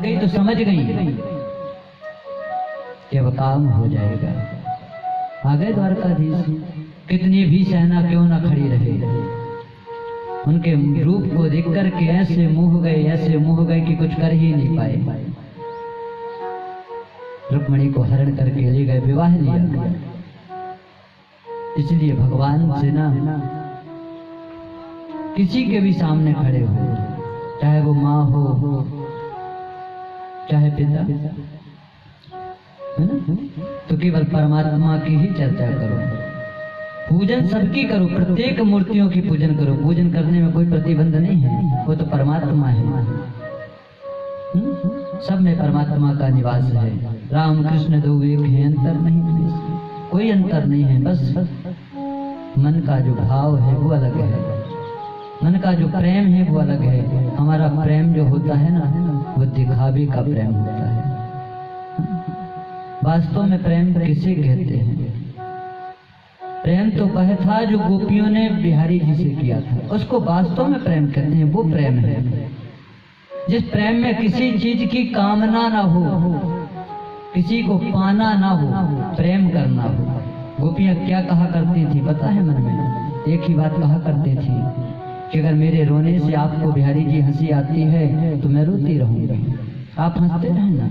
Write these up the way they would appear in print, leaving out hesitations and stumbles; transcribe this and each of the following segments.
गई तो समझ गई कि अब काम हो जाएगा। आ गए द्वारकाधीश, कितनी भी सेना क्यों ना खड़ी रहे, उनके रूप को देख करके ऐसे मुँह गए कि कुछ कर ही नहीं पाए। रुक्मिणी को हरण करके ले गए, विवाह लिया। इसलिए भगवान से ना किसी के भी सामने खड़े हो, चाहे वो माँ हो चाहे पिता, है ना, तो केवल परमात्मा की ही चर्चा करो, पूजन सबकी करो, प्रत्येक मूर्तियों की पूजन करो। पूजन करने में कोई प्रतिबंध नहीं है, वो तो परमात्मा है। सब में परमात्मा का निवास है। राम कृष्ण दो एक है, अंतर नहीं, कोई अंतर नहीं है। बस मन का जो भाव है वो अलग है, मन का जो प्रेम है वो अलग है। हमारा प्रेम जो होता है ना, वो दिखावे का प्रेम होता है। वास्तव में प्रेम किसे कहते हैं? प्रेम तो वह था जो गोपियों ने बिहारी जी से किया था, उसको वास्तव में प्रेम कहते हैं। वो प्रेम है जिस प्रेम में किसी चीज की कामना ना हो, किसी को पाना ना हो, प्रेम करना हो। गोपियां क्या कहा करती थी पता है? मन में एक ही बात कहा करती थी कि अगर मेरे रोने से आपको बिहारी जी हंसी आती है तो मैं रोती रहूंगी, आप हंसते रहना।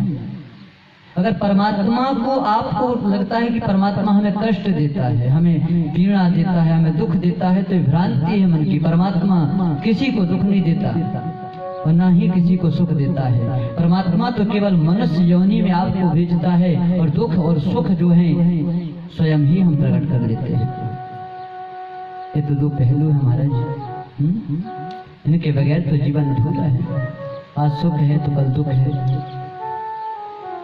अगर परमात्मा को आपको लगता है कि परमात्मा हमें कष्ट देता है, हमें पीड़ा देता है, हमें दुख देता है, तो भ्रांति है मन की। परमात्मा किसी को दुख नहीं देता और ना ही किसी को सुख देता है। परमात्मा तो केवल मनुष्य योनि में आपको भेजता है, और दुख और सुख जो है स्वयं ही हम प्रकट कर लेते हैं। ये तो दो पहलू है महाराज, इनके बगैर तो जीवन अधूरा है। आज सुख है तो कल दुख है,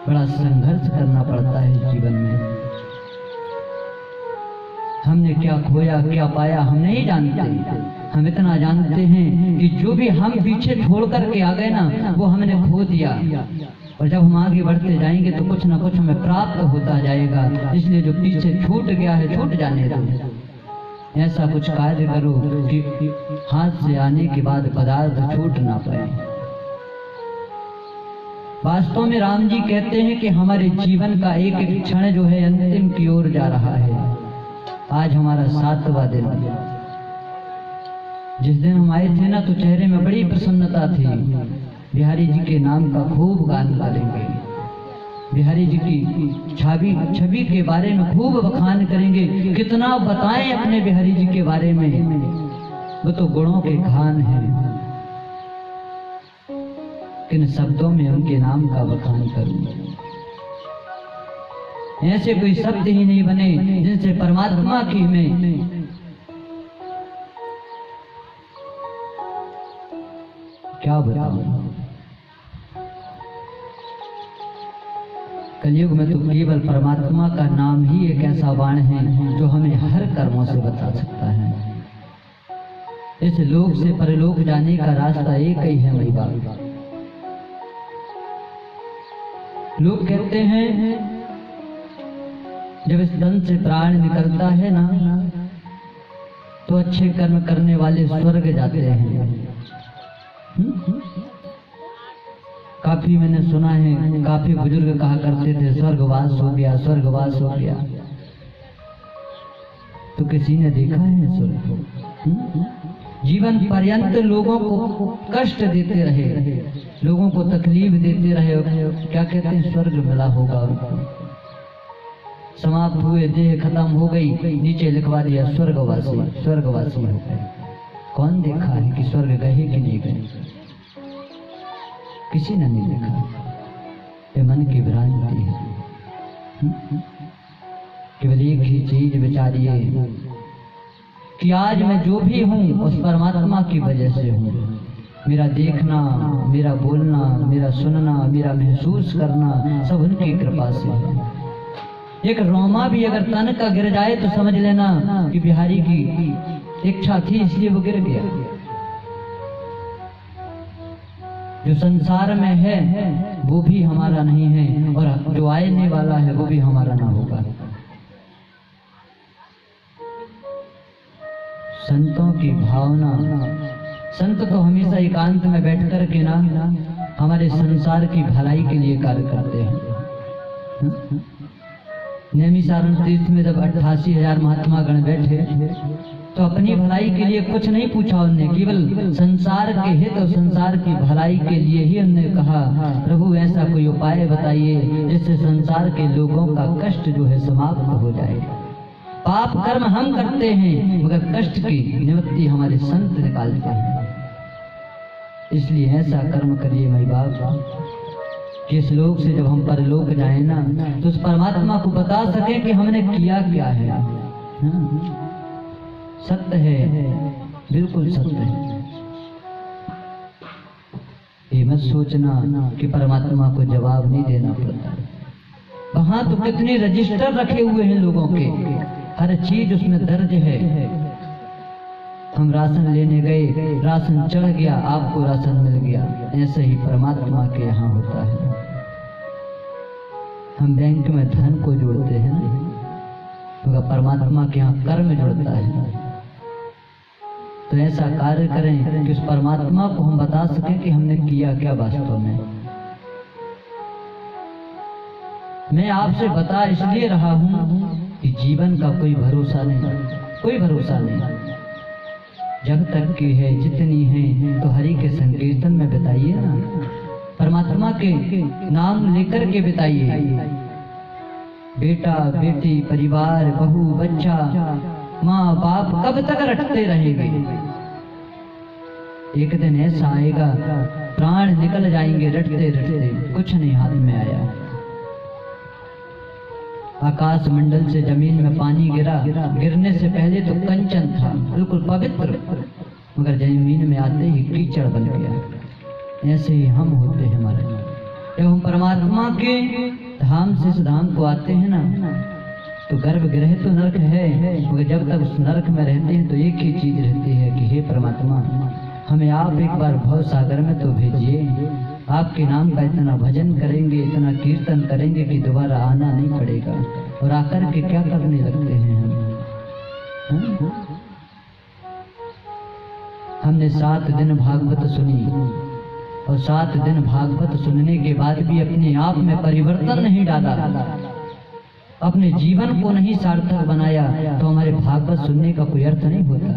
बड़ा संघर्ष करना पड़ता है जीवन में। हमने क्या खोया क्या पाया हम नहीं जानते। हम इतना जानते हैं कि जो भी हम पीछे छोड़ करके आ गए ना, वो हमने खो दिया, और जब हम आगे बढ़ते जाएंगे तो कुछ ना कुछ हमें प्राप्त होता जाएगा। इसलिए जो पीछे छूट गया है छूट जाने दो। ऐसा कुछ कार्य करो कि हाथ से आने के बाद पदार्थ छूट ना पाए। वास्तव में राम जी कहते हैं कि हमारे जीवन का एक एक क्षण जो है अंतिम की ओर जा रहा है। आज हमारा 7वां दिन है। जिस दिन हम आए थे ना, तो चेहरे में बड़ी प्रसन्नता थी। बिहारी जी के नाम का खूब गान गालेंगे, बिहारी जी की छवि के बारे में खूब बखान करेंगे। कितना बताएं अपने बिहारी जी के बारे में, वो तो गुणों के खान हैं। किन शब्दों में उनके नाम का बखान करूं? ऐसे कोई शब्द ही नहीं बने जिनसे परमात्मा की में क्या बताऊं। कलयुग में तो केवल परमात्मा का नाम ही एक ऐसा बाण है जो हमें हर कर्मों से बचा सकता है। इस लोक से परलोक जाने का रास्ता एक ही है मेरी बात। लोग कहते हैं जब इस तन से प्राण निकलता है ना, तो अच्छे कर्म करने वाले स्वर्ग जाते हैं। काफी मैंने सुना है, काफी बुजुर्ग कहा करते थे स्वर्गवास हो गया, स्वर्गवास हो गया। तो किसी ने देखा है स्वर्ग को? जीवन पर्यंत लोगों को कष्ट देते रहे, लोगों को तकलीफ देते रहे, क्या कहते हैं स्वर्ग मिला होगा उनको। समाप्त हुए, देह खत्म हो गई, नीचे लिखवा दिया स्वर्गवासी, स्वर्गवासी हो गए। कौन देखा है कि स्वर्ग गए कि नहीं गए? किसी ने नहीं देखा। ये मन की भ्रांति है। केवल एक ही चीज विचारिए कि आज मैं जो भी हूँ उस परमात्मा की वजह से हूँ। मेरा देखना, मेरा बोलना, मेरा सुनना, मेरा महसूस करना सब उनकी कृपा से है। एक रोमा भी अगर तन का गिर जाए तो समझ लेना कि बिहारी की इच्छा थी इसलिए वो गिर गया। जो संसार में है वो भी हमारा नहीं है, और जो आने वाला है वो भी हमारा ना होगा। संतों की भावना, संत तो हमेशा एकांत में बैठ कर के ना हमारे संसार की भलाई के लिए कार्य करते हैं। नैमिषारण्य तीर्थ में जब 88,000 महात्मा गण बैठे तो अपनी भलाई के लिए कुछ नहीं पूछा उनने, केवल संसार के हित और संसार की भलाई के लिए ही उन्होंने कहा, प्रभु ऐसा कोई उपाय बताइए जिससे संसार के लोगों का कष्ट जो है समाप्त हो जाए। पाप कर्म हम करते हैं मगर कष्ट की निवृत्ति हमारे संत निकालते हैं। इसलिए ऐसा कर्म करिए माई बाप कि इस लोक से जब हम परलोक जाए ना तो उस परमात्मा को बता सके कि हमने किया क्या है। सत्य है, बिल्कुल सत्य है। ये मत सोचना कि परमात्मा को जवाब नहीं देना पड़ता। वहां तो कितने रजिस्टर रखे हुए हैं लोगों के, हर चीज उसमें दर्ज है। हम राशन लेने गए, राशन चढ़ गया, आपको राशन मिल गया। ऐसे ही परमात्मा के यहाँ होता है। हम बैंक में धन को जोड़ते हैं ना, तो परमात्मा के यहाँ कर्म जुड़ता है। तो ऐसा कार्य करें कि उस परमात्मा को हम बता सकें कि हमने किया क्या वास्तव में। मैं आपसे बता इसलिए रहा हूं कि जीवन का कोई भरोसा नहीं, कोई भरोसा नहीं। जब तक की है, जितनी है तो हरि के संकीर्तन में बिताइए ना, परमात्मा के नाम लेकर के बिताइए। बेटा बेटी, परिवार, बहू बच्चा, माँ बाप कब तक रटते रहेंगे? एक दिन ऐसा आएगा प्राण निकल जाएंगे रटते रटते, कुछ नहीं हाथ में आया। आकाश मंडल से जमीन में पानी गिरा, गिरने से पहले तो कंचन था, बिल्कुल पवित्र, मगर जमीन में आते ही कीचड़ बन गया। ऐसे ही हम होते हैं हमारे। जब हम परमात्मा के धाम से इस धाम को आते हैं ना तो गर्भगृह तो नरक है, मगर जब तक उस नरक में रहते हैं तो एक ही चीज रहती है कि हे परमात्मा, हमें आप एक बार भव सागर में तो भेजिए। आपके नाम का इतना भजन करेंगे, इतना कीर्तन करेंगे कि दोबारा आना नहीं पड़ेगा। और आकर के क्या करने लगते हैं हम? हमने 7 दिन भागवत सुनी और 7 दिन भागवत सुनने के बाद भी अपने आप में परिवर्तन नहीं डाला, अपने जीवन को नहीं सार्थक बनाया, तो हमारे भागवत सुनने का कोई अर्थ नहीं होता।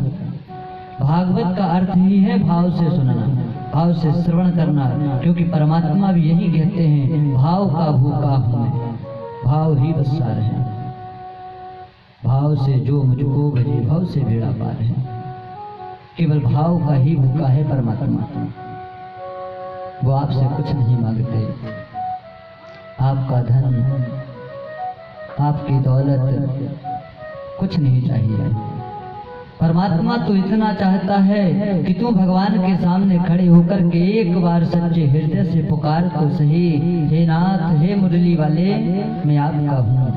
भागवत का अर्थ ही है भाव से सुनना, भाव से श्रवण करना, क्योंकि परमात्मा भी यही कहते हैं, भाव का भूखा हूं मैं, भाव ही बसार है। भाव से जो मुझको भजे, भाव से बेड़ा पार है। केवल भाव का ही भूखा है परमात्मा। वो आपसे कुछ नहीं मांगते, आपका धन, आपकी दौलत कुछ नहीं चाहिए। परमात्मा तो इतना चाहता है कि तू भगवान के सामने खड़े होकर के एक बार सच्चे हृदय से पुकार तो सही, हे नाथ, हे मुरली वाले, मैं आपका हूँ,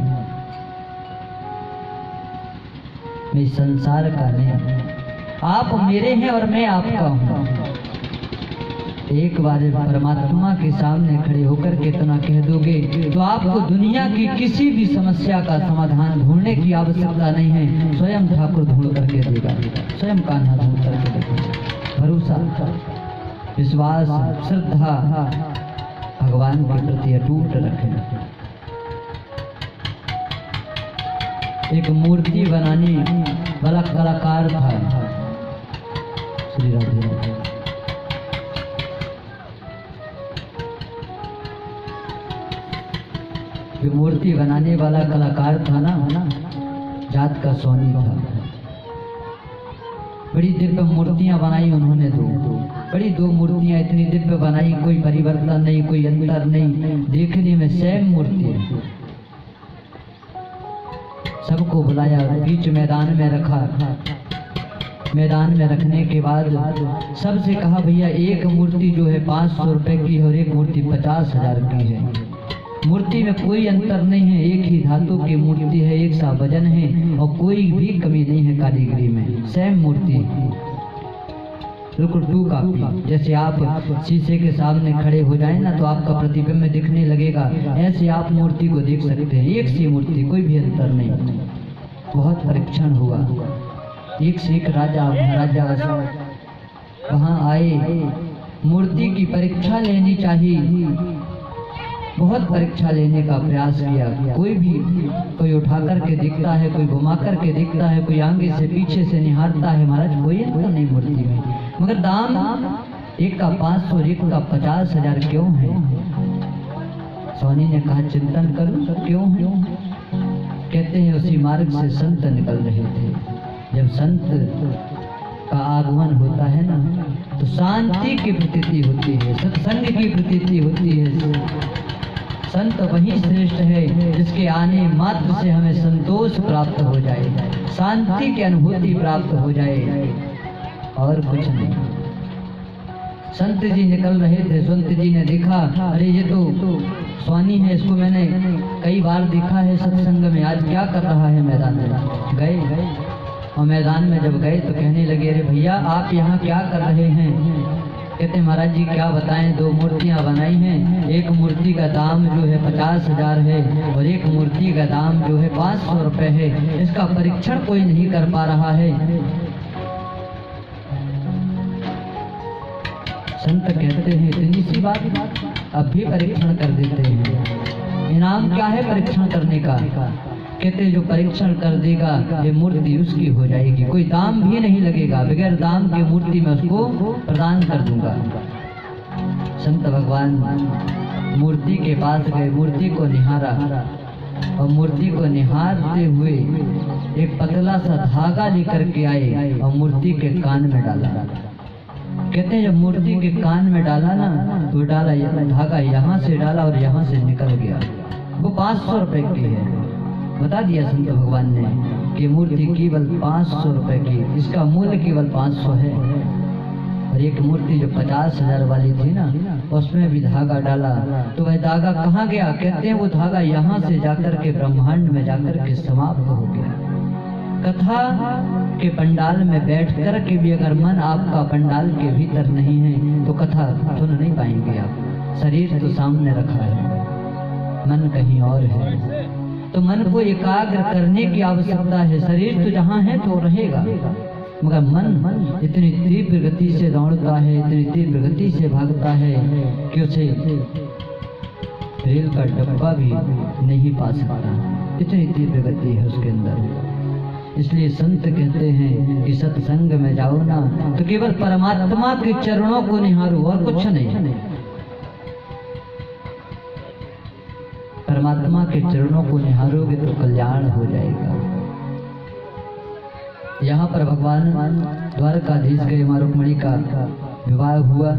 मैं संसार का नहीं, आप मेरे हैं और मैं आपका हूँ। एक बार परमात्मा के सामने खड़े होकर के इतना कह दोगे तो आपको दुनिया की किसी भी समस्या का समाधान ढूंढने की आवश्यकता नहीं है। स्वयं ठाकुर ढूंढ करके देगा, स्वयं कान्हा ढूंढ करके देगा। भरोसा, विश्वास, श्रद्धा भगवान के प्रति अटूट रखें। एक मूर्ति बनाने वाला कलाकार था, श्री राधे। जो मूर्ति बनाने वाला कलाकार था ना, जात का सोनी था। बड़ी दिव्य मूर्तियां बनाई उन्होंने, दो मूर्तियां इतनी दिव्य बनाई, कोई परिवर्तन नहीं, कोई अंतर नहीं, देखने में सेम मूर्ति। सबको बुलाया, बीच मैदान में रखा। मैदान में रखने के बाद सबसे कहा, भैया एक मूर्ति जो है 500 रुपए की और एक मूर्ति 50,000 की है। मूर्ति में कोई अंतर नहीं है, एक ही धातु की मूर्ति है, एक सा वजन है और कोई भी कमी नहीं है कारीगरी में, सेम मूर्ति, बिल्कुल टू कॉपी। जैसे आप शीशे के सामने खड़े हो जाए ना तो आपका प्रतिबिंब दिखने लगेगा, ऐसे आप मूर्ति को देख सकते हैं, एक सी मूर्ति, कोई भी अंतर नहीं। बहुत परीक्षण हुआ, एक से एक राजा महाराजा वहाँ आए, मूर्ति की परीक्षा लेनी चाहिए। बहुत परीक्षा लेने का प्रयास किया। कोई उठा करके दिखता है, कोई घुमा करके दिखता है, कोई आगे से पीछे से निहारता है, महाराज कोई अंतर नहीं मूर्ति में। मगर दाम एक का 500 और एक का 50,000 क्यों है? स्वामी ने कहा चिंतन करो क्यों है। कहते हैं उसी मार्ग से संत निकल रहे थे। जब संत का आगमन होता है ना, तो शांति की प्रतीति होती है, सत्संग की प्रतीति होती है। संत वही श्रेष्ठ है जिसके आने मात्र से हमें संतोष प्राप्त हो जाए, शांति की अनुभूति प्राप्त हो जाए, और कुछ नहीं। संत जी निकल रहे थे। संत जी ने देखा, अरे ये तो स्वामी है, इसको मैंने कई बार देखा है सत्संग में, आज क्या कर रहा है मैदान में। गए और मैदान में जब गए तो कहने लगे, अरे भैया आप यहाँ क्या कर रहे हैं? कहते महाराज जी क्या बताएं, 2 मूर्तियां बनाई हैं। एक मूर्ति का दाम जो है 50,000 है और एक मूर्ति का दाम जो है 500 रुपए है। इसका परीक्षण कोई नहीं कर पा रहा है। संत कहते हैं इतनी सी बात, अब भी परीक्षण कर देते हैं। इनाम क्या है परीक्षण करने का? कहते जो परीक्षण कर देगा ये मूर्ति उसकी हो जाएगी, कोई दाम भी नहीं लगेगा, बगैर दाम की मूर्ति में उसको प्रदान कर दूंगा। संत भगवान मूर्ति के पास गए, मूर्ति को निहारा और मूर्ति को निहारते हुए एक पतला सा धागा लेकर के आए और मूर्ति के कान में डाला। कहते हैं जब मूर्ति के कान में डाला ना, तो डाला धागा यहाँ से डाला और यहाँ से निकल गया। वो 500 रुपए की है। बता दिया संत भगवान ने कि मूर्ति केवल 500 रुपए की, इसका मूल्य केवल 500 है। और एक मूर्ति जो 50,000 वाली थी ना, उसमें भी धागा डाला, तो वह धागा कहाँ गया? कहते हैं वो धागा यहाँ से जाकर के ब्रह्मांड में जाकर के समाप्त हो गया। कथा के पंडाल में बैठ कर के भी अगर मन आपका पंडाल के भीतर नहीं है तो कथा सुन नहीं पाएंगे आप। शरीर तो सामने रखा है, मन कहीं और है, तो मन को एकाग्र करने की आवश्यकता है। शरीर तो जहाँ है तो रहेगा, मगर मन इतनी तीव्र गति से दौड़ता है, इतनी तीव्र गति से भागता है कि उसे रेल का डब्बा भी नहीं पा सकता, इतनी तीव्र गति है उसके अंदर। इसलिए संत कहते हैं कि सत्संग में जाओ ना तो केवल परमात्मा के चरणों को निहारो और कुछ नहीं। परमात्मा के चरणों को निहारोगे तो कल्याण हो जाएगा। यहाँ पर भगवान द्वारकाधीश गए, मां रुक्मिणी का विवाह हुआ।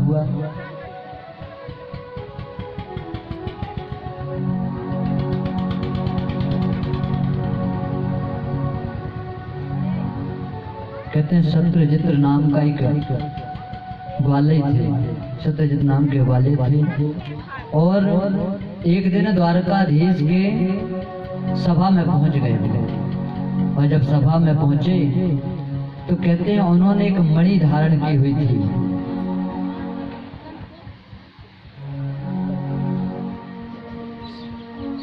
कहते हैं शत्रुजित नाम का एक ग्वाले थे, शत्रुजित नाम के ग्वाले थे। और एक दिन द्वारकाधीश के सभा में पहुंच गए। और जब सभा में पहुंचे तो कहते हैं उन्होंने एक मणि धारण की हुई थी।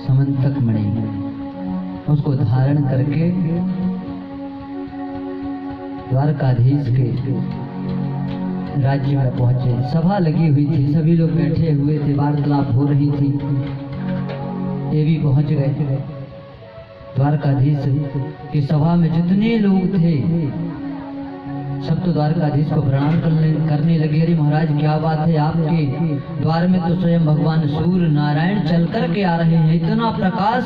समंतक मणि, उसको धारण करके द्वारकाधीश के राज्य में पहुंचे। सभा लगी हुई थी, सभी लोग बैठे हुए थे, वार्तालाप हो रही थी। ये भी पहुंच गए। द्वारकाधीश की सभा में जितने लोग थे सब तो द्वारकाधीश को प्रणाम करने लगे। अरे महाराज क्या बात है, आपके द्वार में तो स्वयं भगवान सूर्य नारायण चल कर के आ रहे हैं, इतना प्रकाश।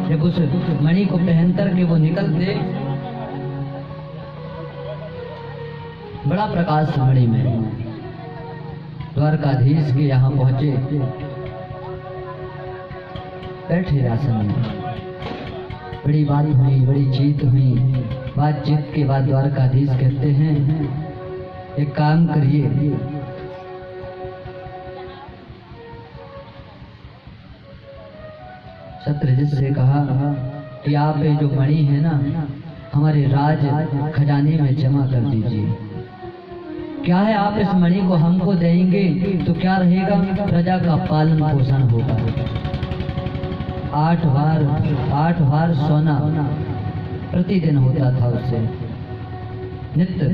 जब उस मणि को पहन करके वो निकलते, बड़ा प्रकाश मणि में। द्वारकाधीश के यहाँ पहुंचे, बैठे आसन में। बड़ी बात हुई, बड़ी जीत हुई। बातचीत के बाद द्वारकाधीश कहते हैं एक काम करिए, शत्रुजित से कहा कि आप ये जो मणि है ना हमारे राज खजाने में जमा कर दीजिए। क्या है, आप इस मणि को हमको देंगे तो क्या रहेगा, प्रजा का पालन पोषण होगा। 8 बार सोना प्रतिदिन होता था उससे, नित्य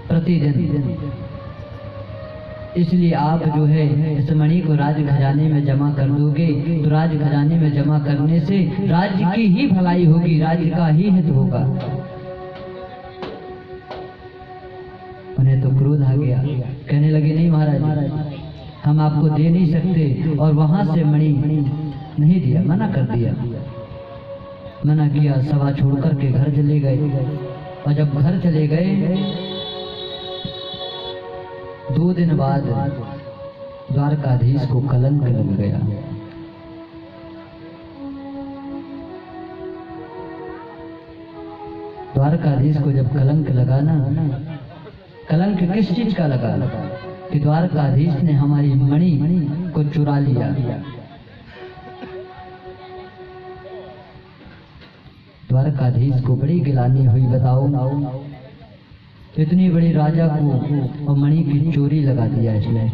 प्रतिदिन इसलिए आप जो है इस मणि को राज खजाने में जमा कर दोगे तो राज खजाने में जमा करने से राज्य की ही भलाई होगी, राज्य का ही हित होगा। उन्हें तो क्रोध आ गया, कहने लगे नहीं महाराज, हम आपको दे नहीं सकते। और वहां से मणि नहीं दिया, मना कर दिया, मना किया। सभा छोड़ करके घर चले गए। और जब घर चले गए 2 दिन बाद द्वारकाधीश को कलंक लग गया। द्वारकाधीश को जब कलंक लगा ना, कलंक किस चीज का लगा कि द्वारकाधीश ने हमारी मणि को चुरा लिया। द्वारकाधीश को बड़ी गिलानी हुई। बताओ, इतनी बड़ी राजा को और मणि की चोरी लगा दिया इसने।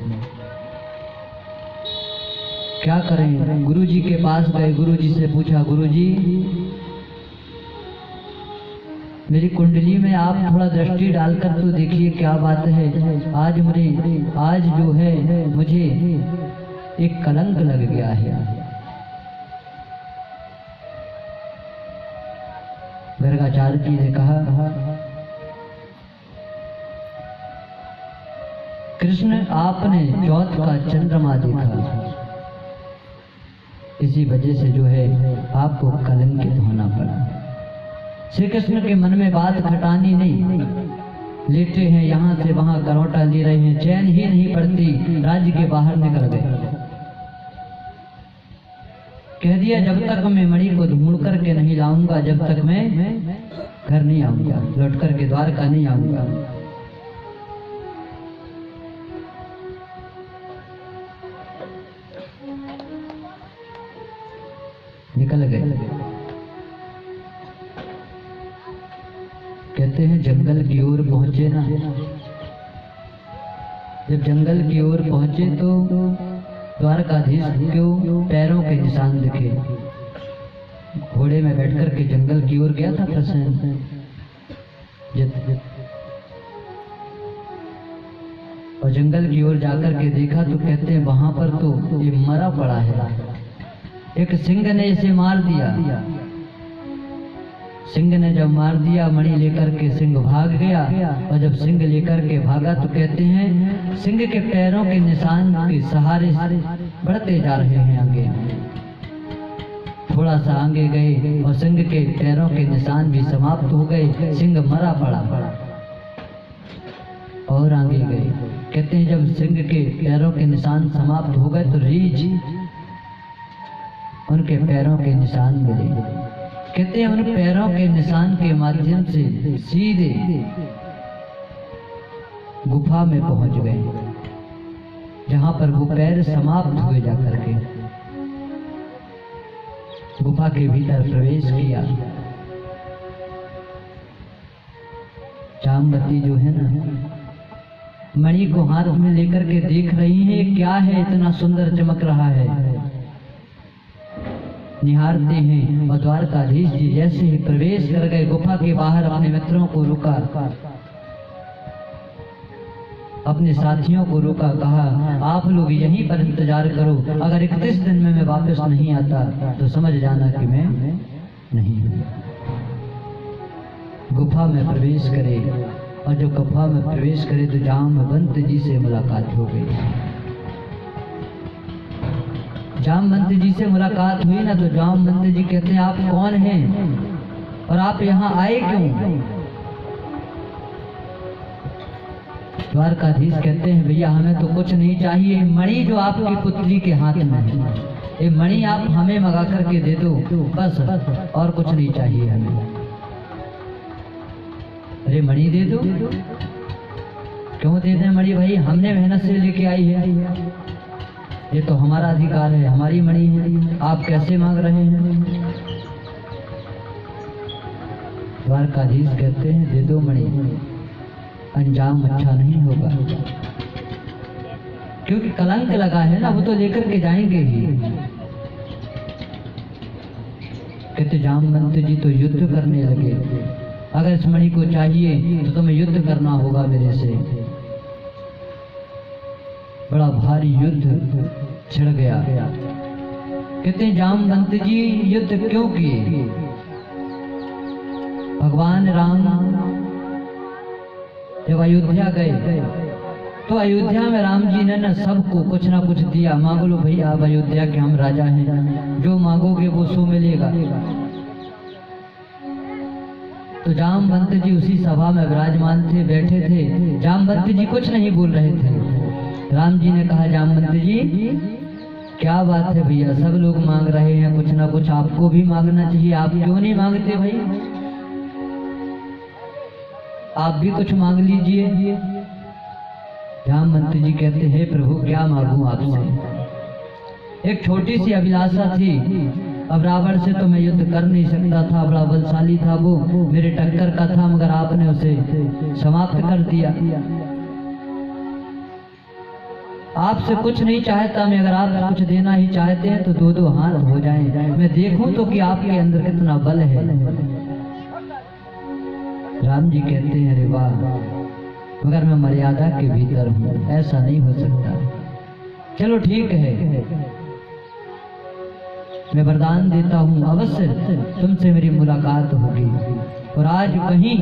क्या करें? गुरुजी के पास गए, गुरुजी से पूछा, गुरुजी मेरी कुंडली में आप थोड़ा दृष्टि डालकर तो देखिए क्या बात है। आज जो है मुझे एक कलंक लग गया है। गर्गाचार्य जी ने कहा, कृष्ण आपने चौथ का चंद्रमा देखा, इसी वजह से जो है आपको कलंकित होना पड़ा। श्री कृष्ण के मन में बात खटानी नहीं, लेटे हैं यहाँ से वहां करौटा ले रहे हैं, चैन ही नहीं पड़ती, राज्य के बाहर निकल गए। कह दिया जब तक मैं मणि को ढूंढ करके नहीं लाऊंगा, जब तक मैं घर नहीं आऊंगा, लौट करके द्वारका नहीं आऊंगा। निकल गए। कहते हैं जंगल की ओर पहुंचे ना, जब जंगल की ओर पहुंचे तो द्वारकाधीश को पैरों के निशान दिखे। घोड़े में बैठकर के जंगल की ओर गया था प्रसन्न। और जंगल की ओर जाकर के देखा तो कहते हैं वहां पर तो ये मरा पड़ा है, एक सिंह ने इसे मार दिया। सिंह ने जब मार दिया, मणि लेकर के सिंह भाग गया। और जब सिंह लेकर के भागा तो कहते हैं सिंह के पैरों के निशान के सहारे बढ़ते जा रहे हैं आगे। थोड़ा सा आगे गए और सिंह के पैरों के निशान भी समाप्त हो गए, सिंह मरा पड़ा। और आगे गए, कहते हैं जब सिंह के पैरों के निशान समाप्त हो गए तो रीछ उनके पैरों के निशान मिले। कहते हैं उन पैरों के निशान के माध्यम से सीधे गुफा में पहुंच गए, जहां पर वो पैर समाप्त हुए जाकर के। गुफा के भीतर प्रवेश किया। जामवती जो है ना, मणि को हाथ में लेकर के देख रही है, क्या है इतना सुंदर चमक रहा है। निहारते हैं और द्वारकाधीश जी जैसे ही प्रवेश कर गए गुफा के बाहर, अपने मित्रों को रोका, अपने साथियों को रोका, कहा आप लोग यहीं पर इंतजार करो, अगर 31 दिन में मैं वापस नहीं आता तो समझ जाना कि मैं नहीं हूं। गुफा में प्रवेश करे और जब गुफा में प्रवेश करे तो जामवंत जी से मुलाकात हो गई। जामवंत जी से मुलाकात हुई ना तो जामवंत जी कहते हैं आप कौन हैं और आप यहाँ आए क्यों? द्वारकाधीश कहते हैं भैया हमें तो कुछ नहीं चाहिए, मणि जो आपकी पुत्री के हाथ में है, ये मणि आप हमें मंगा करके दे दो बस, और कुछ नहीं चाहिए हमें। अरे मणि दे दो, क्यों दे दें मणि भाई, हमने मेहनत से लेके आई है, ये तो हमारा अधिकार है, हमारी मणि है, आप कैसे मांग रहे हैं? द्वारकाधीश कहते हैं दे दो मणि, अंजाम अच्छा नहीं होगा, क्योंकि कलंक लगा है ना, वो तो लेकर के जाएंगे ही। कहते जामवंत जी तो युद्ध करने लगे, अगर इस मणि को चाहिए तो तुम्हें युद्ध करना होगा मेरे से। बड़ा भारी युद्ध छिड़ गया। कहते हैं जामवंत जी युद्ध क्यों किए? भगवान राम जब अयोध्या गए तो अयोध्या में राम जी ने न सबको कुछ ना कुछ दिया। मांग लो भैया, आप अयोध्या के हम राजा हैं, जो मांगोगे वो सो मिलेगा। तो जामवंत जी उसी सभा में विराजमान थे, बैठे थे। जामवंत जी कुछ नहीं बोल रहे थे। राम जी ने कहा, जामवंत जी क्या बात है भैया, सब लोग मांग रहे हैं कुछ ना कुछ, आपको भी मांगना चाहिए, आप क्यों नहीं मांगते भाई? आप भी कुछ मांग लीजिए। जामवंत जी कहते हैं, प्रभु क्या मांगूं आपसे? एक छोटी सी अभिलाषा थी। अब रावण से तो मैं युद्ध कर नहीं सकता था, बड़ा बलशाली था वो, मेरे टक्कर का था, मगर आपने उसे समाप्त कर दिया। आपसे कुछ नहीं चाहता मैं, अगर आप कुछ देना ही चाहते हैं तो दो दो हाथ हो जाएं, मैं देखूं तो कि आपके अंदर कितना बल है। राम जी कहते हैं, अरे वाह, मगर मैं मर्यादा के भीतर हूं, ऐसा नहीं हो सकता। चलो ठीक है, मैं वरदान देता हूं, अवश्य तुमसे मेरी मुलाकात होगी। और आज वहीं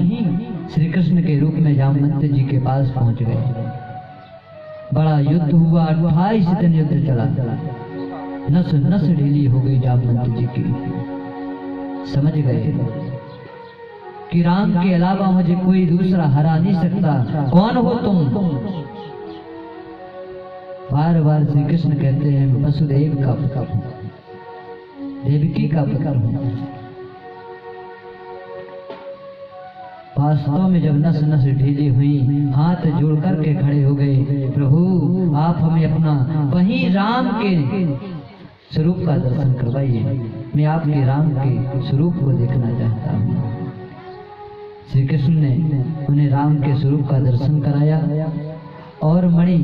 श्री कृष्ण के रूप में जामवंत जी के पास पहुंच गए। बड़ा युद्ध हुआ, 28 दिन युद्ध चला। नस नस ढीली हो गई जामवंत जी की। समझ गए कि राम के अलावा मुझे कोई दूसरा हरा नहीं सकता। कौन हो तुम? बार बार श्री कृष्ण कहते हैं, वसुदेव का पुत्र हूं, देवकी का पुत्र हूं। वास्तव में जब नस नस ढीली हुई, हाथ जोड़ करके खड़े हो गए, प्रभु आप हमें अपना वही राम के स्वरूप का दर्शन करवाइए, मैं आपके राम के स्वरूप को देखना चाहता हूँ। श्री कृष्ण ने उन्हें राम के स्वरूप का दर्शन कराया और मणि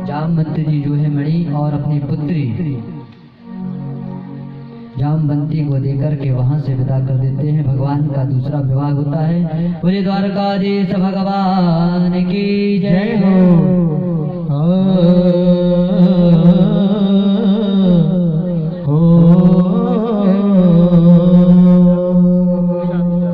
जामवंत जी जो है मणि और अपनी पुत्री जामवंती को देकर के वहां से विदा कर देते हैं। भगवान का दूसरा विवाह होता है। बोले द्वारकाधीश भगवान की जय हो।